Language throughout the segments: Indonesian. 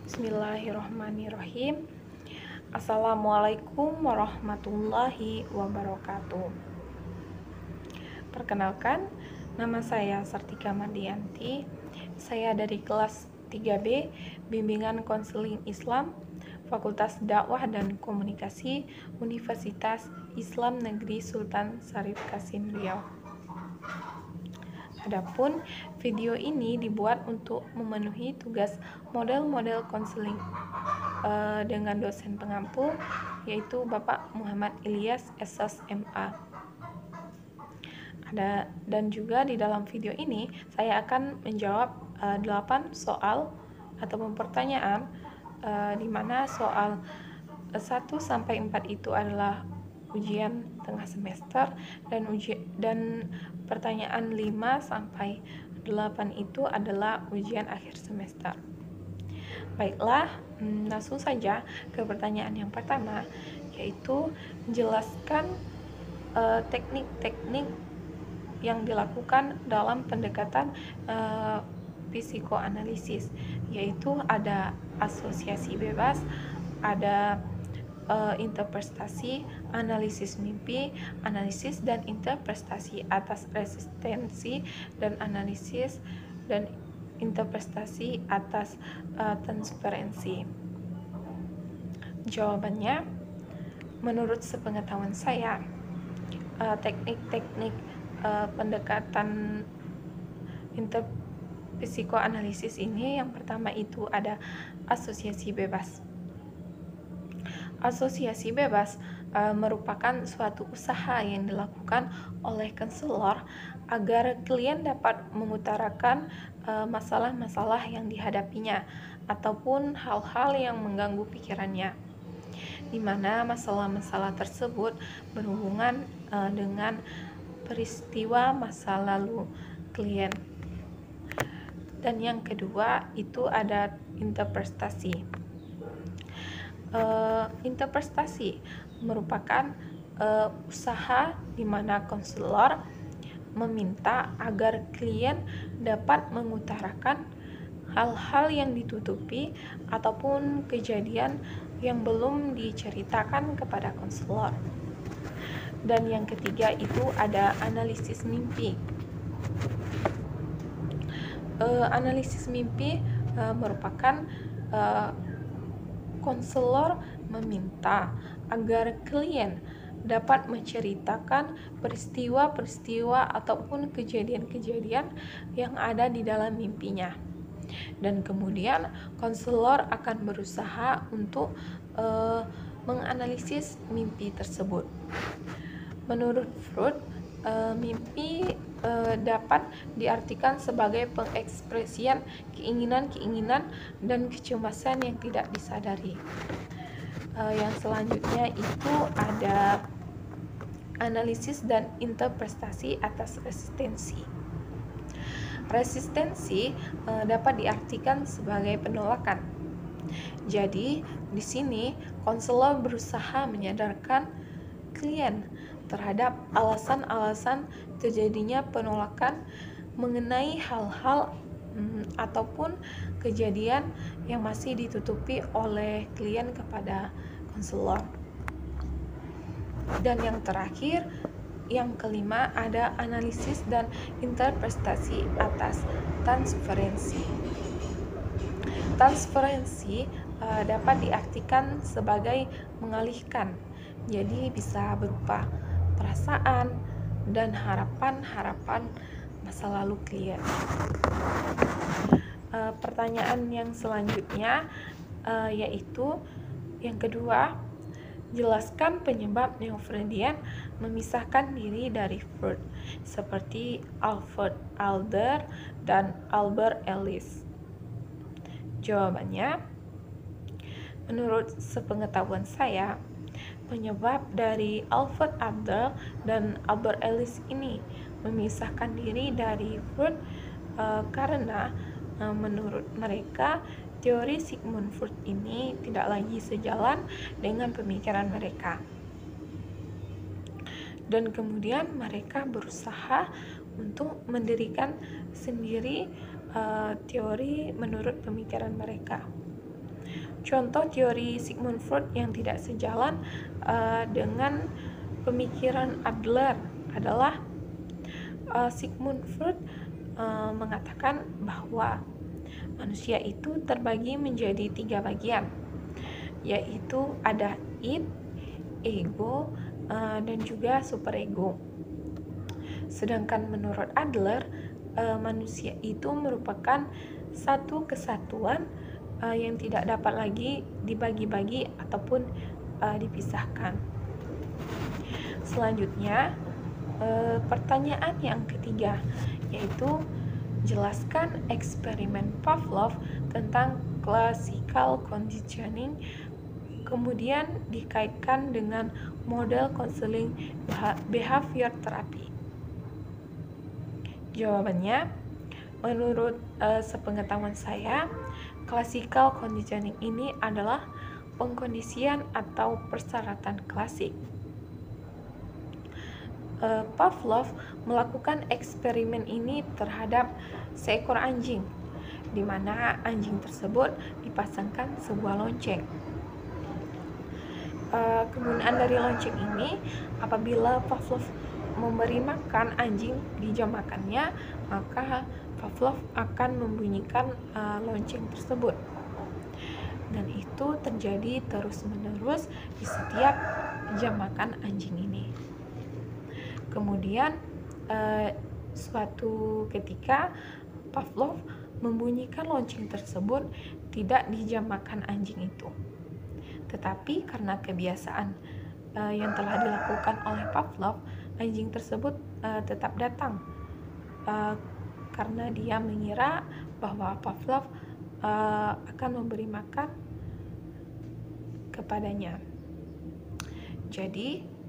Bismillahirrahmanirrahim. Assalamualaikum warahmatullahi wabarakatuh. Perkenalkan, nama saya Sartika Mardianti. Saya dari kelas 3B Bimbingan Konseling Islam Fakultas Dakwah dan Komunikasi Universitas Islam Negeri Sultan Syarif Qasim Riau. Adapun video ini dibuat untuk memenuhi tugas model-model konseling dengan dosen pengampu, yaitu Bapak Muhammad Ilyas SS MA. Dan juga di dalam video ini saya akan menjawab 8 soal ataupun pertanyaan, di mana soal 1 sampai 4 itu adalah ujian tengah semester, dan pertanyaan 5 sampai 8 itu adalah ujian akhir semester. Baiklah, langsung saja ke pertanyaan yang pertama, yaitu menjelaskan teknik-teknik yang dilakukan dalam pendekatan psikoanalisis, yaitu ada asosiasi bebas, ada interpretasi, analisis mimpi, analisis dan interpretasi atas resistensi, dan analisis dan interpretasi atas transferensi. Jawabannya, menurut sepengetahuan saya, teknik-teknik pendekatan psikoanalisis ini, yang pertama itu ada asosiasi bebas. Asosiasi bebas merupakan suatu usaha yang dilakukan oleh konselor agar klien dapat mengutarakan masalah-masalah yang dihadapinya ataupun hal-hal yang mengganggu pikirannya, di mana masalah-masalah tersebut berhubungan dengan peristiwa masa lalu klien. Dan yang kedua itu ada interpretasi. Interpretasi merupakan usaha di mana konselor meminta agar klien dapat mengutarakan hal-hal yang ditutupi ataupun kejadian yang belum diceritakan kepada konselor. Dan yang ketiga itu ada analisis mimpi. Analisis mimpi merupakan konselor meminta agar klien dapat menceritakan peristiwa-peristiwa ataupun kejadian-kejadian yang ada di dalam mimpinya. Dan kemudian konselor akan berusaha untuk menganalisis mimpi tersebut. Menurut Freud, mimpi dapat diartikan sebagai pengekspresian keinginan-keinginan dan kecemasan yang tidak disadari. Yang selanjutnya itu ada analisis dan interpretasi atas resistensi. Resistensi dapat diartikan sebagai penolakan. Jadi, di sini konselor berusaha menyadarkan klien terhadap alasan-alasan terjadinya penolakan mengenai hal-hal ataupun kejadian yang masih ditutupi oleh klien kepada konselor. Dan yang terakhir, yang kelima, ada analisis dan interpretasi atas transferensi. Transferensi dapat diartikan sebagai mengalihkan, jadi bisa berupa perasaan dan harapan-harapan masa lalu klien. Pertanyaan yang selanjutnya yaitu yang kedua, jelaskan penyebab neo-Freudian memisahkan diri dari Freud, seperti Alfred Adler dan Albert Ellis. Jawabannya, menurut sepengetahuan saya, penyebab dari Alfred Adler dan Albert Ellis ini memisahkan diri dari Freud karena menurut mereka teori Sigmund Freud ini tidak lagi sejalan dengan pemikiran mereka. Dan kemudian mereka berusaha untuk mendirikan sendiri teori menurut pemikiran mereka. Contoh teori Sigmund Freud yang tidak sejalan dengan pemikiran Adler adalah Sigmund Freud mengatakan bahwa manusia itu terbagi menjadi 3 bagian, yaitu ada id, ego, dan juga superego. Sedangkan menurut Adler, manusia itu merupakan satu kesatuan yang tidak dapat lagi dibagi-bagi ataupun dipisahkan. Selanjutnya, pertanyaan yang ketiga, yaitu jelaskan eksperimen Pavlov tentang classical conditioning, kemudian dikaitkan dengan model konseling behavior therapy. Jawabannya, menurut sepengetahuan saya, classical conditioning ini adalah pengkondisian atau persyaratan klasik. Pavlov melakukan eksperimen ini terhadap seekor anjing, di mana anjing tersebut dipasangkan sebuah lonceng. Kegunaan dari lonceng ini, apabila Pavlov memberi makan anjing di jam makannya, maka Pavlov akan membunyikan lonceng tersebut, dan itu terjadi terus-menerus di setiap jam makan anjing ini. Kemudian suatu ketika Pavlov membunyikan lonceng tersebut tidak di jam makan anjing itu, tetapi karena kebiasaan yang telah dilakukan oleh Pavlov, anjing tersebut tetap datang karena dia mengira bahwa Pavlov akan memberi makan kepadanya. Jadi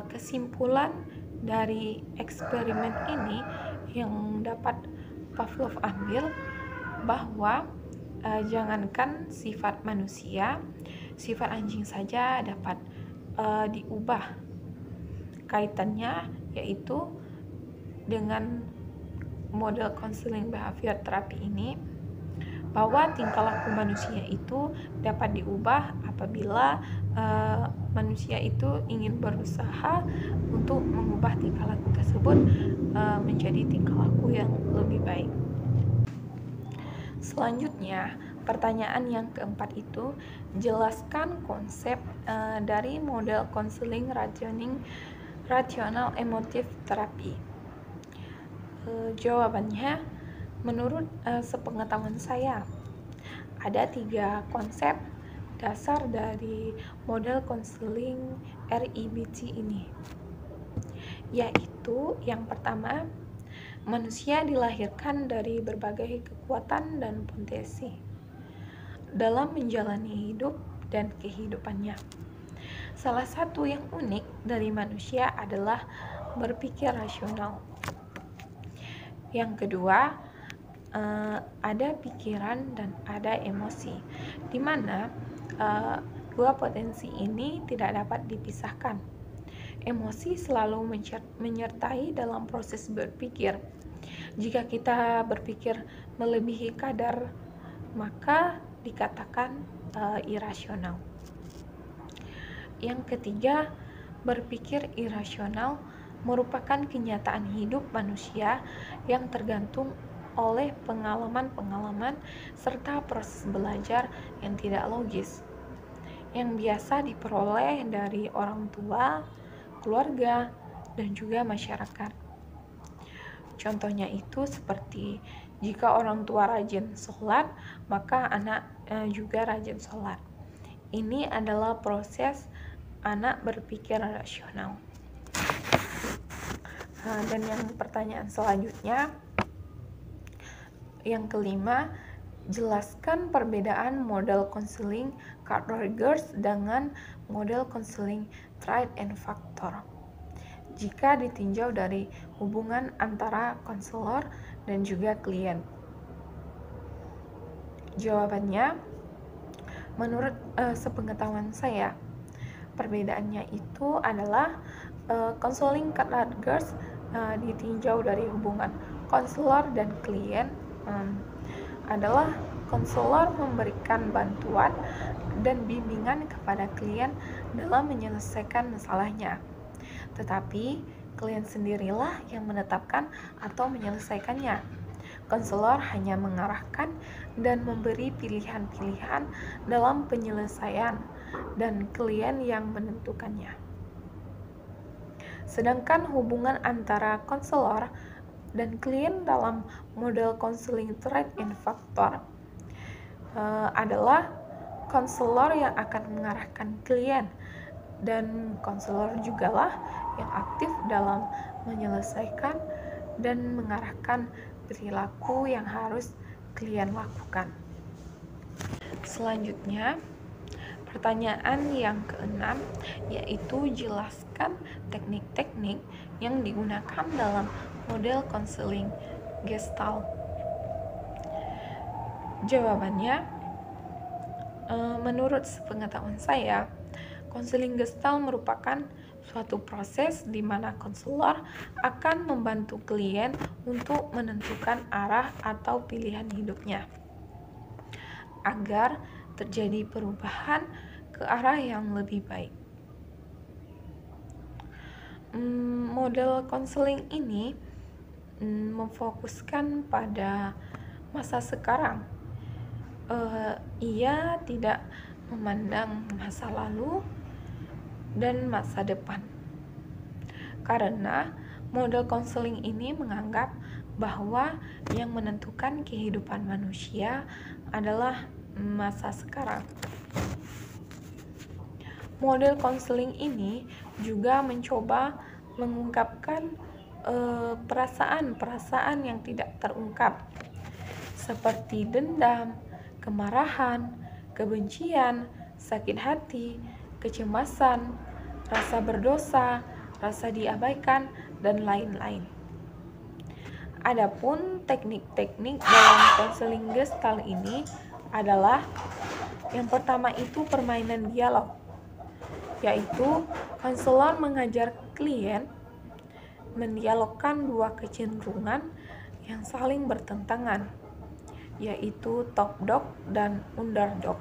kesimpulan dari eksperimen ini yang dapat Pavlov ambil bahwa jangankan sifat manusia, sifat anjing saja dapat diubah. Kaitannya yaitu dengan model konseling behavior terapi ini, bahwa tingkah laku manusia itu dapat diubah apabila manusia itu ingin berusaha untuk mengubah tingkah laku tersebut menjadi tingkah laku yang lebih baik. Selanjutnya, pertanyaan yang keempat itu, jelaskan konsep dari model konseling rasional emotif terapi. Jawabannya, menurut sepengetahuan saya, ada 3 konsep dasar dari model konseling REBT ini, yaitu yang pertama, manusia dilahirkan dari berbagai kekuatan dan potensi dalam menjalani hidup dan kehidupannya. Salah satu yang unik dari manusia adalah berpikir rasional. Yang kedua, ada pikiran dan ada emosi, di mana dua potensi ini tidak dapat dipisahkan. Emosi selalu menyertai dalam proses berpikir. Jika kita berpikir melebihi kadar, maka dikatakan irasional. Yang ketiga, berpikir irasional merupakan kenyataan hidup manusia yang tergantung oleh pengalaman-pengalaman serta proses belajar yang tidak logis, yang biasa diperoleh dari orang tua, keluarga, dan juga masyarakat. Contohnya itu seperti jika orang tua rajin sholat, maka anak juga rajin sholat. Ini adalah proses anak berpikir rasional. Dan yang pertanyaan selanjutnya, yang kelima, jelaskan perbedaan model konseling Carl Rogers dengan model konseling Triad and Factor jika ditinjau dari hubungan antara konselor dan juga klien. Jawabannya, menurut sepengetahuan saya, perbedaannya itu adalah konseling Carl Rogers ditinjau dari hubungan konselor dan klien, adalah konselor memberikan bantuan dan bimbingan kepada klien dalam menyelesaikan masalahnya. Tetapi, klien sendirilah yang menetapkan atau menyelesaikannya. Konselor hanya mengarahkan dan memberi pilihan-pilihan dalam penyelesaian, dan klien yang menentukannya. Sedangkan hubungan antara konselor dan klien dalam model counseling trade-in factor adalah konselor yang akan mengarahkan klien, dan konselor jugalah yang aktif dalam menyelesaikan dan mengarahkan perilaku yang harus klien lakukan. Selanjutnya, pertanyaan yang keenam, yaitu jelaskan teknik-teknik yang digunakan dalam model konseling Gestalt. Jawabannya, menurut sepengetahuan saya, konseling Gestalt merupakan suatu proses di mana konselor akan membantu klien untuk menentukan arah atau pilihan hidupnya agar terjadi perubahan ke arah yang lebih baik. Model konseling ini memfokuskan pada masa sekarang. Ia tidak memandang masa lalu dan masa depan, karena model konseling ini menganggap bahwa yang menentukan kehidupan manusia adalah masa sekarang. Model konseling ini juga mencoba mengungkapkan perasaan-perasaan yang tidak terungkap, seperti dendam, kemarahan, kebencian, sakit hati, kecemasan, rasa berdosa, rasa diabaikan, dan lain-lain. Adapun teknik-teknik dalam konseling Gestalt ini adalah yang pertama itu permainan dialog, yaitu konselor mengajar klien mendialogkan dua kecenderungan yang saling bertentangan, yaitu top dog dan underdog.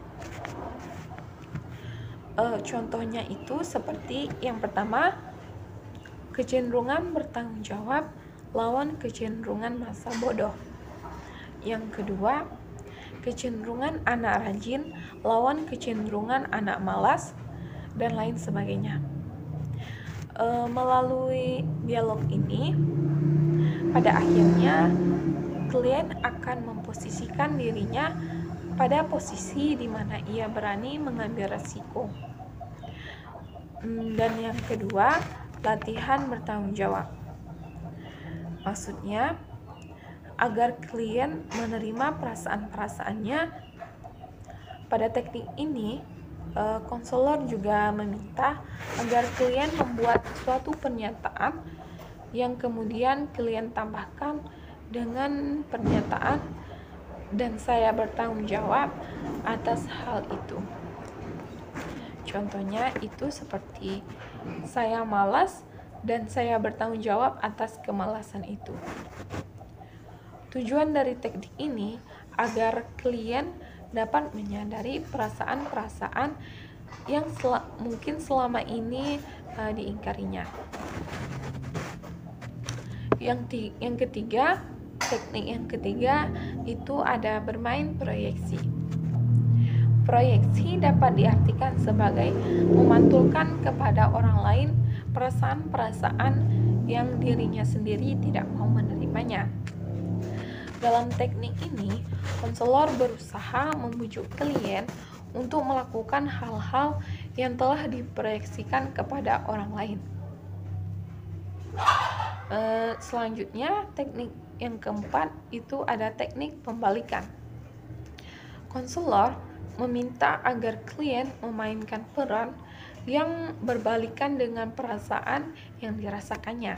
Contohnya itu seperti yang pertama, kecenderungan bertanggung jawab lawan kecenderungan masa bodoh. Yang kedua, kecenderungan anak rajin lawan kecenderungan anak malas, dan lain sebagainya. Melalui dialog ini, pada akhirnya klien akan memposisikan dirinya pada posisi di mana ia berani mengambil resiko. Dan yang kedua, latihan bertanggung jawab. Maksudnya, agar klien menerima perasaan-perasaannya. Pada teknik ini, konselor juga meminta agar klien membuat suatu pernyataan yang kemudian klien tambahkan dengan pernyataan "dan saya bertanggung jawab atas hal itu". Contohnya itu seperti "saya malas dan saya bertanggung jawab atas kemalasan itu". Tujuan dari teknik ini agar klien dapat menyadari perasaan-perasaan yang mungkin selama ini diingkarinya. Yang ketiga, teknik yang ketiga itu ada bermain proyeksi. Proyeksi dapat diartikan sebagai memantulkan kepada orang lain perasaan-perasaan yang dirinya sendiri tidak mau menerimanya. Dalam teknik ini, konselor berusaha membujuk klien untuk melakukan hal-hal yang telah diproyeksikan kepada orang lain. Selanjutnya, teknik yang keempat itu ada teknik pembalikan. Konselor meminta agar klien memainkan peran yang berbalikan dengan perasaan yang dirasakannya.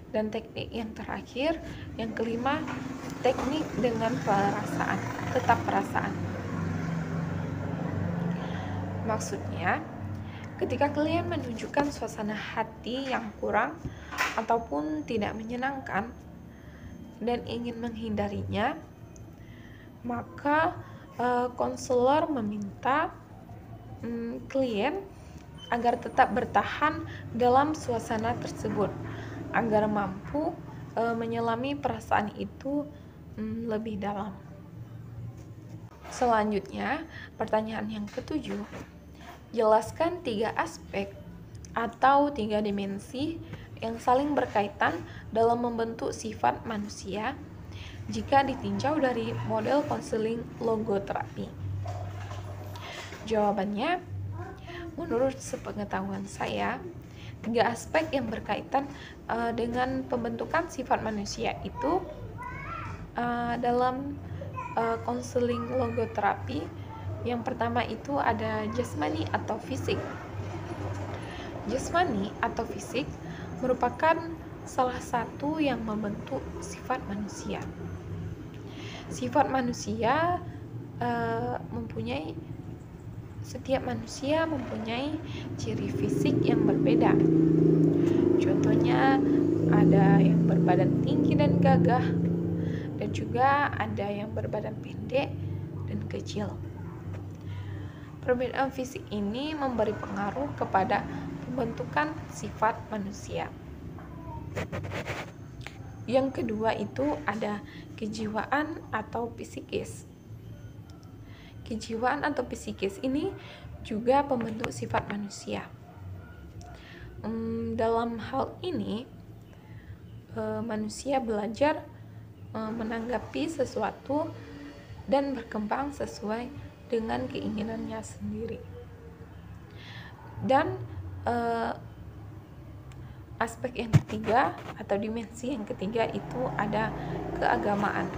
Dan teknik yang terakhir, yang kelima, teknik dengan perasaan, tetap perasaan. Maksudnya, ketika klien menunjukkan suasana hati yang kurang ataupun tidak menyenangkan, dan ingin menghindarinya, maka konselor meminta klien agar tetap bertahan dalam suasana tersebut agar mampu menyelami perasaan itu lebih dalam. Selanjutnya, pertanyaan yang ketujuh, jelaskan 3 aspek atau 3 dimensi yang saling berkaitan dalam membentuk sifat manusia jika ditinjau dari model konseling logoterapi. Jawabannya, menurut sepengetahuan saya, 3 aspek yang berkaitan dengan pembentukan sifat manusia itu dalam konseling logoterapi. Yang pertama itu ada jasmani atau fisik. Jasmani atau fisik merupakan salah satu yang membentuk sifat manusia. Sifat manusia setiap manusia mempunyai ciri fisik yang berbeda. Contohnya ada yang berbadan tinggi dan gagah, dan juga ada yang berbadan pendek dan kecil. Perbedaan fisik ini memberi pengaruh kepada pembentukan sifat manusia. Yang kedua itu ada kejiwaan atau psikis. Kejiwaan atau psikis ini juga pembentuk sifat manusia. Dalam hal ini, manusia belajar menanggapi sesuatu dan berkembang sesuai dengan keinginannya sendiri. Dan aspek yang ketiga atau dimensi yang ketiga itu ada keagamaan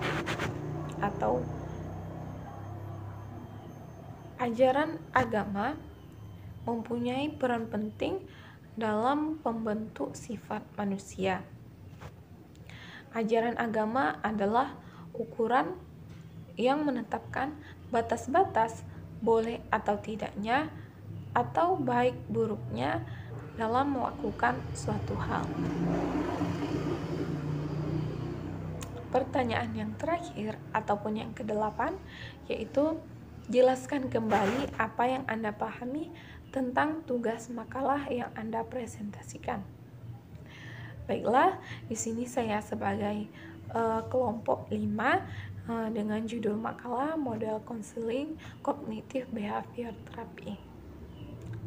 atau ajaran agama mempunyai peran penting dalam pembentuk sifat manusia. Ajaran agama adalah ukuran yang menetapkan batas-batas boleh atau tidaknya atau baik buruknya dalam melakukan suatu hal. Pertanyaan yang terakhir ataupun yang ke-8 yaitu jelaskan kembali apa yang Anda pahami tentang tugas makalah yang Anda presentasikan. Baiklah, di sini saya sebagai kelompok 5 dengan judul makalah model konseling kognitif behavior therapy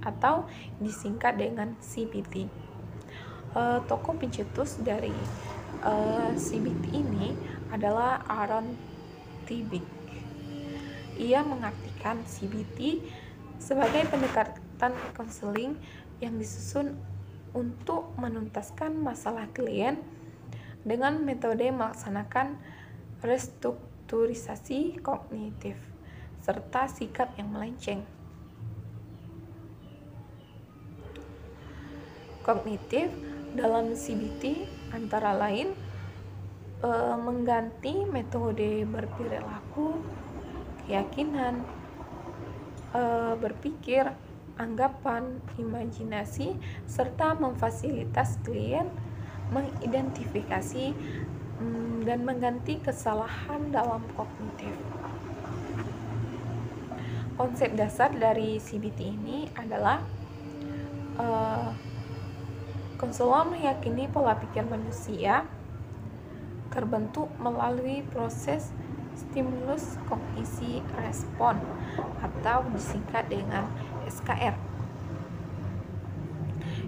atau disingkat dengan CBT. Tokoh pencetus dari CBT ini adalah Aaron Tibik. Ia mengartikan CBT sebagai pendekatan konseling yang disusun untuk menuntaskan masalah klien dengan metode melaksanakan restrukturisasi kognitif serta sikap yang melenceng. Kognitif dalam CBT antara lain mengganti metode berperilaku, keyakinan, berpikir, anggapan, imajinasi, serta memfasilitas klien mengidentifikasi dan mengganti kesalahan dalam kognitif. Konsep dasar dari CBT ini adalah konselor meyakini pola pikir manusia terbentuk melalui proses stimulus kognisi respon atau disingkat dengan SKR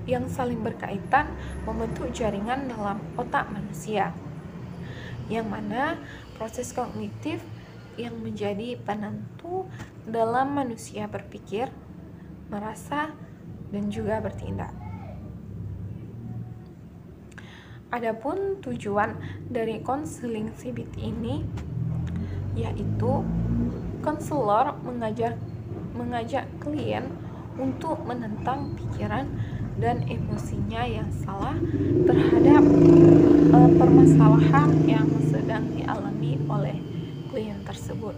yang saling berkaitan membentuk jaringan dalam otak manusia, yang mana proses kognitif yang menjadi penentu dalam manusia berpikir, merasa, dan juga bertindak. Adapun tujuan dari konseling CBT ini yaitu konselor mengajak klien untuk menentang pikiran dan emosinya yang salah terhadap permasalahan yang sedang dialami oleh klien tersebut.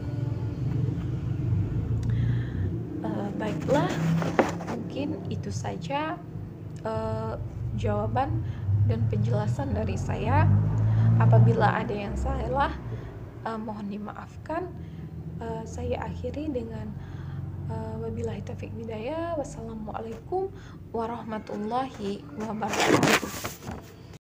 Baiklah, mungkin itu saja jawaban dan penjelasan dari saya. Apabila ada yang salah, mohon dimaafkan. Saya akhiri dengan wabillahi taufiq hidayah. Wassalamualaikum warahmatullahi wabarakatuh.